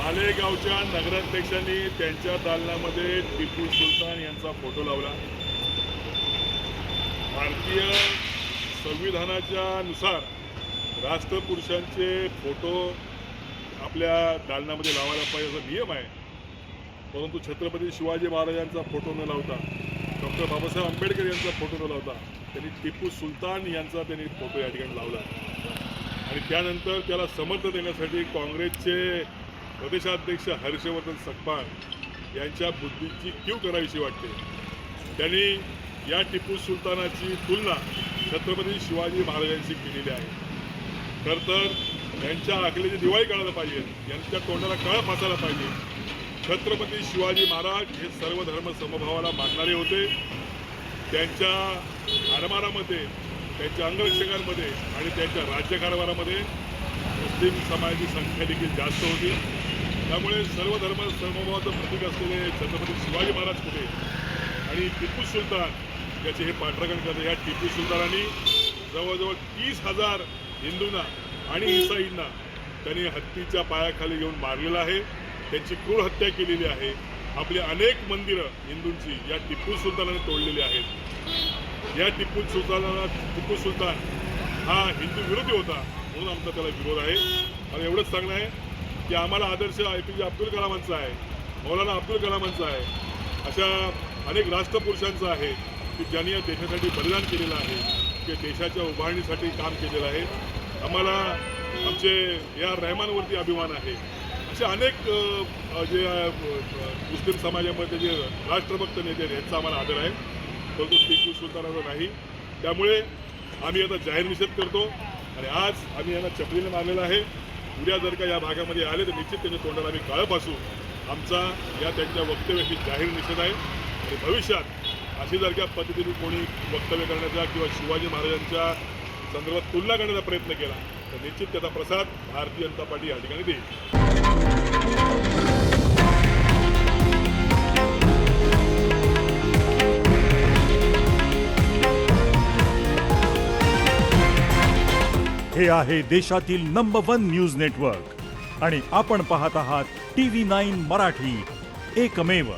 मालेगावच्या नगराध्यक्षांनी त्यांच्या दालनामध्ये टिपू सुलतान यांचा फोटो लावला। भारतीय संविधानाच्या नुसार राष्ट्रपुरुषांचे फोटो आपल्या दालनामध्ये लावायला पाहिजे असा नियम आहे, परंतु छत्रपती शिवाजी महाराजांचा फोटो न लावता, डॉक्टर बाबासाहेब आंबेडकर यांचा फोटो न लावता त्यांनी टिपू सुलतान यांचा फोटो या ठिकाणी लावला। आणि त्यानंतर त्याला समर्थन देण्यासाठी काँग्रेसचे प्रदेशाध्यक्ष हर्षवर्धन सकपाळ यांच्या बुद्धीची कीव करावीशी वाटते। त्यांनी या टिपू सुलतानाची तुलना छत्रपती शिवाजी महाराजांशी केलेली आहे। खरं तर यांच्या अकलेची दिवाळी काढायला पाहिजे, यांच्या तोंडाला कळा फासायला पाहिजे। छत्रपती शिवाजी महाराज हे सर्व धर्म समभावाला मानणारे होते। त्यांच्या आरमारामध्ये, त्यांच्या अंगरक्षकांमध्ये आणि त्यांच्या राज्यकारभारामध्ये मुस्लिम समाजाची संख्या देखील जास्त होती। त्यामुळे सर्व धर्म समभावाचं प्रतीक असलेले छत्रपती शिवाजी महाराज कुठे आणि टिपू सुलतान याचे हे पाठराखण करते। ह्या टिपू सुलतानांनी जवळजवळ 30,000 हिंदूंना आणि ईसाईंना त्यांनी हत्तीच्या पायाखाली घेऊन मारलेलं आहे, त्यांची क्रूर हत्या केलेली आहे। आपली अनेक मंदिरं हिंदूंची या टिपू सुलतानाने तोडलेली आहेत। या टिपू सुलतान हा हिंदू विरोधी होता, म्हणून आमचा त्याला विरोध आहे। मला एवढंच सांगणं आहे की आम्हाला आदर्श APJ अब्दुल कलामांचा आहे, मौलाना अब्दुल कलामांचा आहे, अशा अनेक राष्ट्रपुरुषांचा आहे की ज्यांनी या देशासाठी बलिदान केलेलं आहे, की देशाच्या उभारणीसाठी काम केलेलं आहे। आम्हाला आमचे या रहमानवरती अभिमान आहे। असे अनेक जे मुस्लिम समाजामध्ये जे राष्ट्रभक्त नेते आहेत यांचा आम्हाला आदर आहे, परंतु टिपू सुलतानाचा नाही। त्यामुळे आम्ही आता जाहीर निषेध करतो आणि आज आम्ही यांना चपलीने मारलेलं आहे। उद्या जर का या भागामध्ये आले तर निश्चित त्यांच्या तोंडाला आम्ही काळं फासू। आमचा या त्यांच्या वक्तव्याशी जाहीर निषेध आहे आणि भविष्यात अशी जर का पद्धतीने कोणी वक्तव्य करण्याचा किंवा शिवाजी महाराजांच्या संदर्भात तुलना करण्याचा प्रयत्न केला तर निश्चित त्याचा प्रसाद भारतीय जनता पार्टी या ठिकाणी देईल। हे आहे देशातील नंबर 1 न्यूज नेटवर्क आणि आपण पाहत आहात TV9 मराठी, एकमेव।